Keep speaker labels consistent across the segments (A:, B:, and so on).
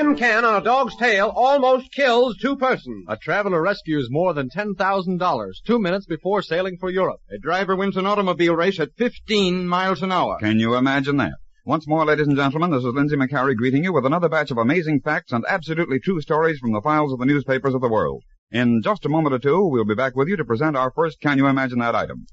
A: tin can on a dog's tail almost kills two persons.
B: A traveler rescues more than $10,000 2 minutes before sailing for Europe.
C: A driver wins an automobile race at 15 miles an hour.
D: Can you imagine that? Once more, ladies and gentlemen, this is Lindsay McCarry greeting you with another batch of amazing facts and absolutely true stories from the files of the newspapers of the world. In just a moment or two, we'll be back with you to present our first Can You Imagine That item.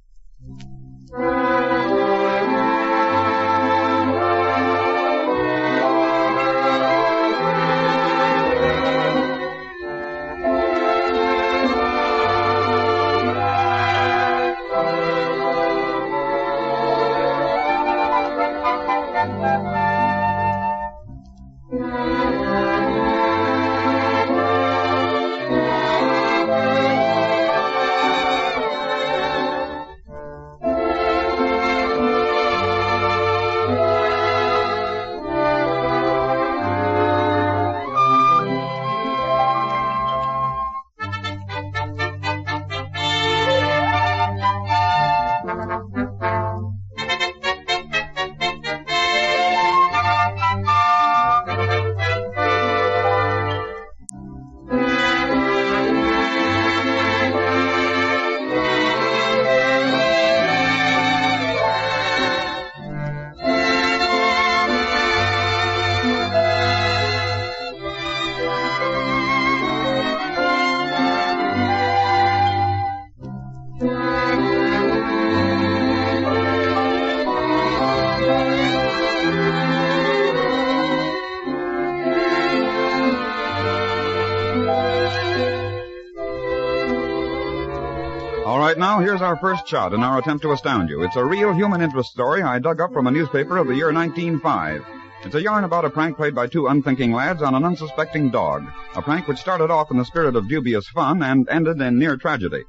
D: All right, now, here's our first shot in our attempt to astound you. It's a real human interest story I dug up from a newspaper of the year 1905. It's a yarn about a prank played by two unthinking lads on an unsuspecting dog. A prank which started off in the spirit of dubious fun and ended in near tragedy.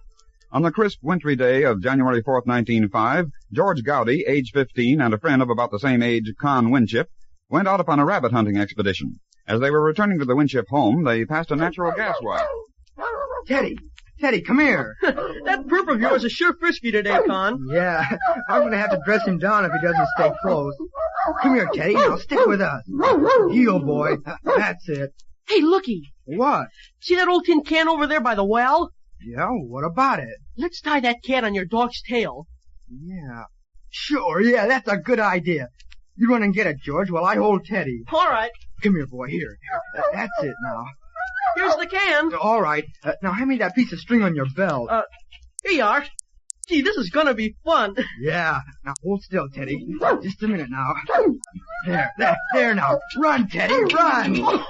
D: On the crisp, wintry day of January 4th, 1905, George Gowdy, age 15, and a friend of about the same age, Con Winship, went out upon a rabbit hunting expedition. As they were returning to the Winship home, they passed a natural gas well.
E: Teddy, come here.
F: That perp of yours is sure frisky today, Con.
E: Yeah, I'm going to have to dress him down if he doesn't stay close. Come here, Teddy. Now stick with us. Heel, boy. That's it.
F: Hey, looky.
E: What?
F: See that old tin can over there by the well?
E: Yeah, what about it?
F: Let's tie that can on your dog's tail.
E: Yeah. Sure, yeah, that's a good idea. You run and get it, George, while I hold Teddy.
F: All right.
E: Come here, boy, here. That's it now.
F: Here's the can.
E: All right. Now hand me that piece of string on your belt.
F: Here you are. Gee, this is gonna be fun.
E: Yeah. Now hold still, Teddy. Just a minute now. There now. Run, Teddy, run. Look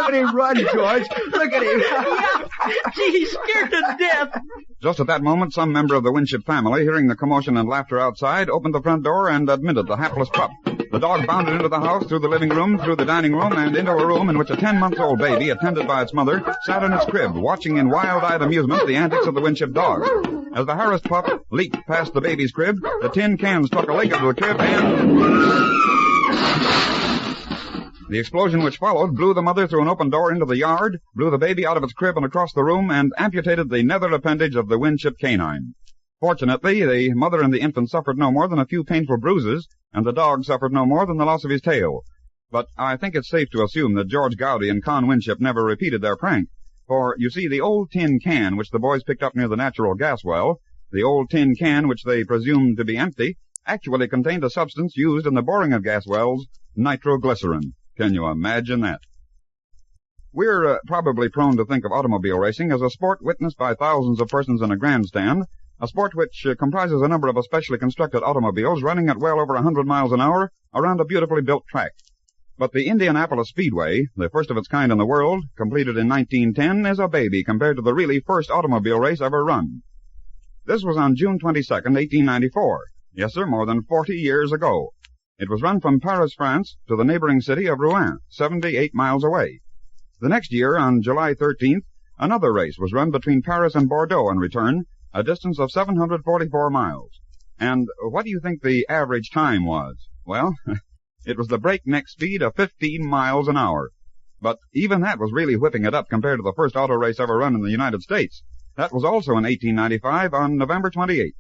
E: at him run, George. Look at him.
F: Yeah. Gee, he's scared to death.
D: Just at that moment, some member of the Winship family, hearing the commotion and laughter outside, opened the front door and admitted the hapless pup. The dog bounded into the house, through the living room, through the dining room, and into a room in which a 10-month-old baby, attended by its mother, sat in its crib, watching in wild-eyed amusement the antics of the Winship dog. As the harassed pup leaped past the baby's crib, the tin can struck a leg of the crib, and the explosion which followed blew the mother through an open door into the yard, blew the baby out of its crib and across the room, and amputated the nether appendage of the Winship canine. Fortunately, the mother and the infant suffered no more than a few painful bruises, and the dog suffered no more than the loss of his tail. But I think it's safe to assume that George Gowdy and Con Winship never repeated their prank. For, you see, the old tin can which the boys picked up near the natural gas well, the old tin can which they presumed to be empty, actually contained a substance used in the boring of gas wells, nitroglycerin. Can you imagine that? We're probably prone to think of automobile racing as a sport witnessed by thousands of persons in a grandstand, a sport which comprises a number of especially constructed automobiles running at well over 100 miles an hour around a beautifully built track. But the Indianapolis Speedway, the first of its kind in the world, completed in 1910, is a baby compared to the really first automobile race ever run. This was on June 22nd, 1894. Yes, sir, more than 40 years ago. It was run from Paris, France, to the neighboring city of Rouen, 78 miles away. The next year, on July 13th, another race was run between Paris and Bordeaux and return, a distance of 744 miles. And what do you think the average time was? Well, it was the breakneck speed of 15 miles an hour. But even that was really whipping it up compared to the first auto race ever run in the United States. That was also in 1895 on November 28th.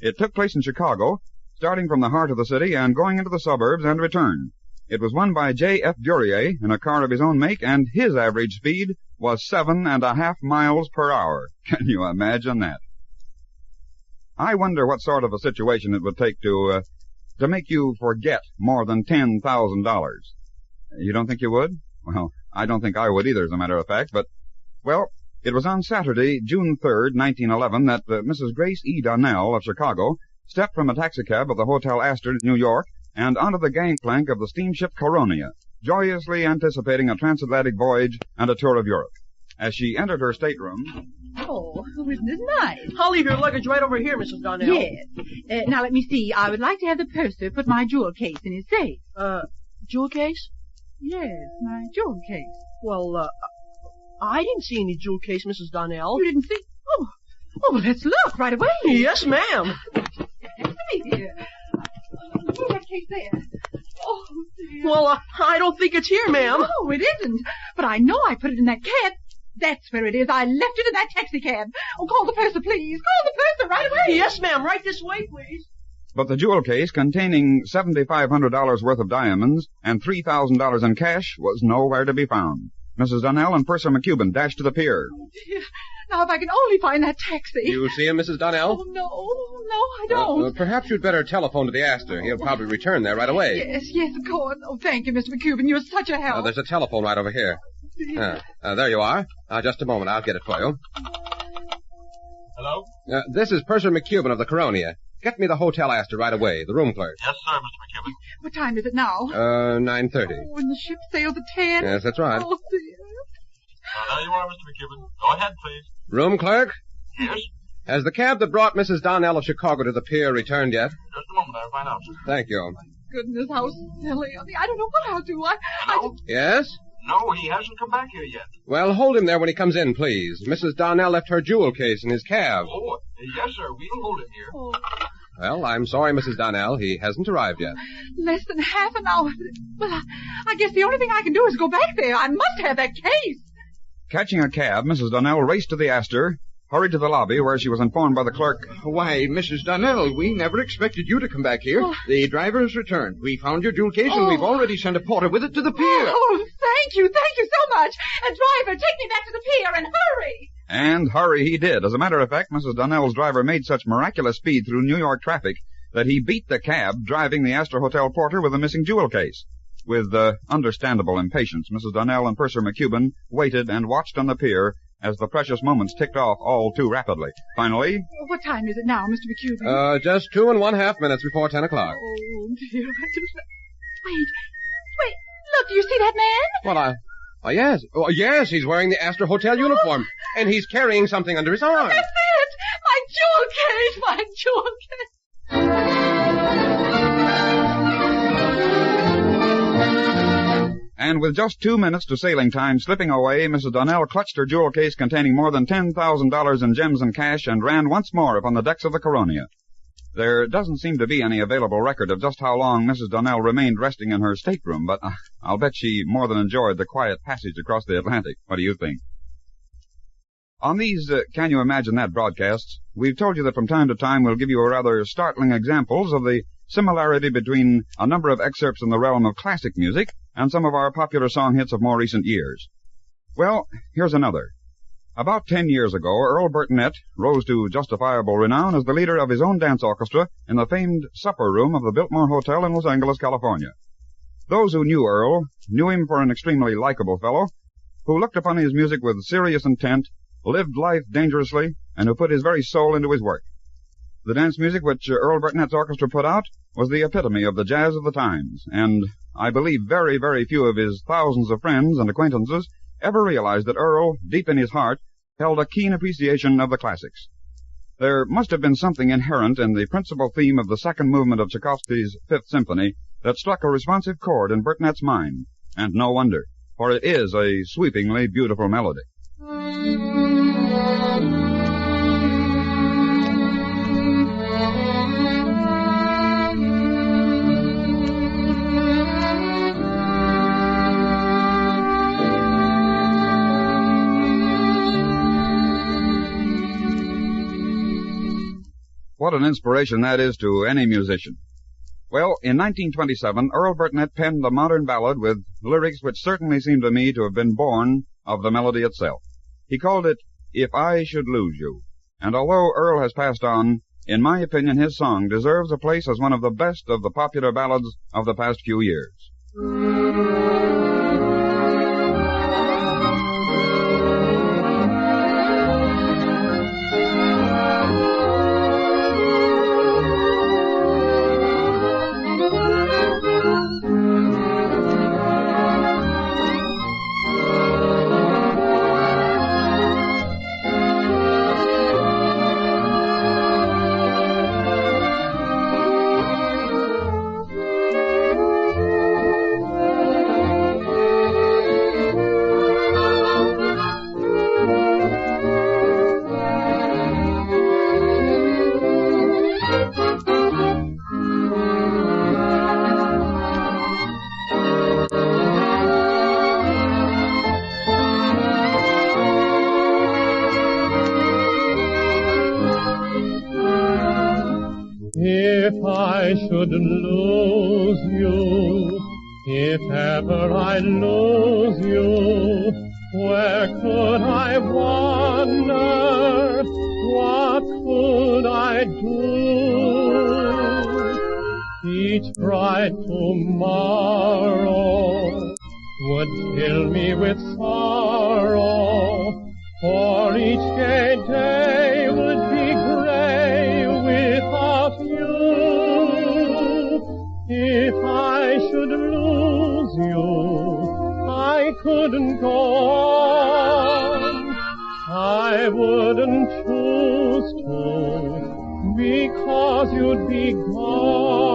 D: It took place in Chicago, starting from the heart of the city and going into the suburbs and return. It was won by J.F. Duryea in a car of his own make, and his average speed was 7.5 miles per hour. Can you imagine that? I wonder what sort of a situation it would take to make you forget more than $10,000. You don't think you would? Well, I don't think I would either, as a matter of fact, but, well, it was on Saturday, June 3rd, 1911, that Mrs. Grace E. Donnell of Chicago stepped from a taxicab of the Hotel Astor, New York, and onto the gangplank of the steamship Coronia, joyously anticipating a transatlantic voyage and a tour of Europe. As she entered her stateroom...
G: Oh, isn't this nice?
F: I'll leave your luggage right over here, Mrs. Donnell.
G: Yes. Now, let me see. I would like to have the purser put my jewel case in his safe.
F: Jewel case?
G: Yes, my jewel case.
F: Well, I didn't see any jewel case, Mrs. Donnell.
G: You didn't see? Oh, well, let's look right away.
F: Yes, ma'am.
G: Let me here. Put that case there. Oh, dear.
F: Well, I don't think it's here, ma'am.
G: No, it isn't. But I know I put it in that cab. That's where it is. I left it in that taxicab. Oh, call the purser, please. Call the purser right away.
F: Yes, ma'am. Right this way, please.
D: But the jewel case, containing $7,500 worth of diamonds and $3,000 in cash, was nowhere to be found. Mrs. Donnell and Purser McCubbin dashed to the pier.
G: Oh, dear. Now, if I can only find that taxi.
A: You see him, Mrs. Donnell?
G: Oh, no, I don't.
A: Perhaps you'd better telephone to the Astor. He'll probably return there right away.
G: Yes, of course. Oh, thank you, Mr. McCubbin. You're such a help.
A: There's a telephone right over here. There you are. Just a moment. I'll get it for you.
H: Hello?
A: This is Purser McCubbin of the Coronia. Get me the Hotel Astor right away, the room clerk.
H: Yes, sir, Mr. McCubbin.
G: What time is it now?
A: 9:30.
G: Oh, and the ship sails at 10?
A: Yes, that's right.
G: Oh, dear.
H: There you are, Mr. McCubbin. Go ahead, please.
A: Room clerk?
H: Yes?
A: Has the cab that brought Mrs. Donnell of Chicago to the pier returned yet?
H: Just a moment, I'll find out, sir.
A: Thank you.
G: Goodness, how silly. I don't know what I'll do.
H: Hello?
A: Yes?
H: No, he hasn't come back here yet.
A: Well, hold him there when he comes in, please. Mrs. Donnell left her jewel case in his cab.
H: Oh, yes, sir. We'll hold him here.
G: Oh,
A: Well, I'm sorry, Mrs. Donnell. He hasn't arrived yet.
G: less than half an hour. Well, I guess the only thing I can do is go back there. I must have that case.
D: Catching a cab, Mrs. Donnell raced to the Astor, hurried to the lobby where she was informed by the clerk.
C: Why, Mrs. Donnell, we never expected you to come back here.
G: Oh.
C: The driver has returned. We found your jewel case, and we've already sent a porter with it to the pier.
G: Oh, thank you so much. And driver, take me back to the pier and hurry.
D: And hurry he did. As a matter of fact, Mrs. Donnell's driver made such miraculous speed through New York traffic that he beat the cab driving the Astor Hotel porter with the missing jewel case. With understandable impatience, Mrs. Donnell and Purser McCubbin waited and watched on the pier as the precious moments ticked off all too rapidly. Finally...
G: What time is it now, Mr. McCubbin?
A: Just 2.5 minutes before 10 o'clock.
G: Oh, dear. Wait. Look, do you see that man?
A: Well, yes. Oh, yes, he's wearing the Astor Hotel uniform. And he's carrying something under his arm.
G: That's it! My jewel case!
D: And with just 2 minutes to sailing time slipping away, Mrs. Donnell clutched her jewel case containing more than $10,000 in gems and cash and ran once more upon the decks of the Coronia. There doesn't seem to be any available record of just how long Mrs. Donnell remained resting in her stateroom, but I'll bet she more than enjoyed the quiet passage across the Atlantic. What do you think? On these Can You Imagine That broadcasts, we've told you that from time to time we'll give you rather startling examples of the similarity between a number of excerpts in the realm of classic music and some of our popular song hits of more recent years. Well, here's another. About 10 years ago, Earl Burtonette rose to justifiable renown as the leader of his own dance orchestra in the famed supper room of the Biltmore Hotel in Los Angeles, California. Those who knew Earl knew him for an extremely likable fellow who looked upon his music with serious intent, lived life dangerously, and who put his very soul into his work. The dance music which Earl Burtonette's orchestra put out was the epitome of the jazz of the times, and I believe very, very few of his thousands of friends and acquaintances ever realized that Earl, deep in his heart, held a keen appreciation of the classics. There must have been something inherent in the principal theme of the second movement of Tchaikovsky's Fifth Symphony that struck a responsive chord in Burtonette's mind, and no wonder, for it is a sweepingly beautiful melody. What an inspiration that is to any musician. Well, in 1927, Earl Burnett penned a modern ballad with lyrics which certainly seem to me to have been born of the melody itself. He called it, If I Should Lose You. And although Earl has passed on, in my opinion his song deserves a place as one of the best of the popular ballads of the past few years.
I: If I should lose you, if ever I lose you, where could I wander? What could I do? Each bright tomorrow would fill me with sorrow, for each gay day would be gray without you. If I should lose you, I couldn't go on. I wouldn't choose to, because you'd be gone.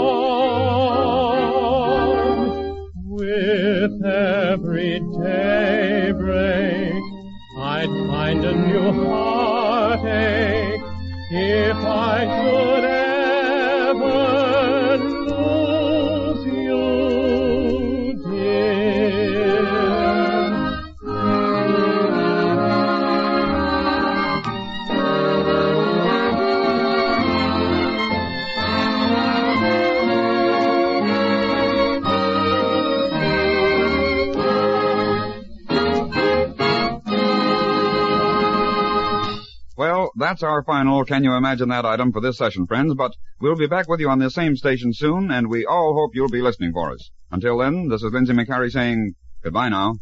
I: With every daybreak, I'd find a new heartache if I should ever lose you, dear.
D: Well, that's our final Can You Imagine That item for this session, friends, but we'll be back with you on this same station soon, and we all hope you'll be listening for us. Until then, this is Lindsay McCarry saying goodbye now.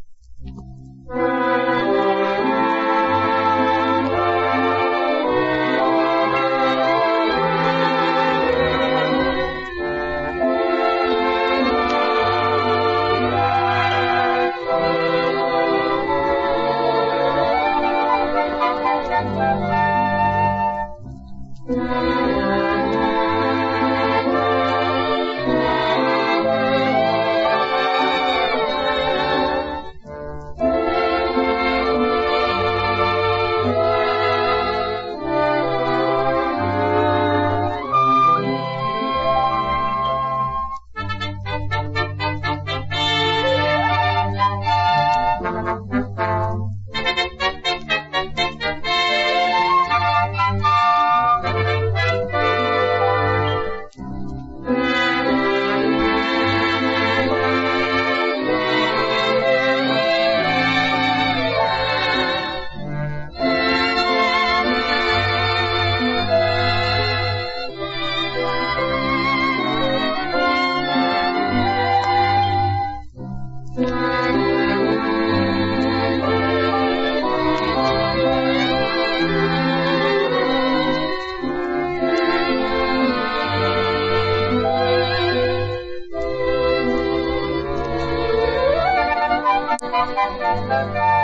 J: Thank you.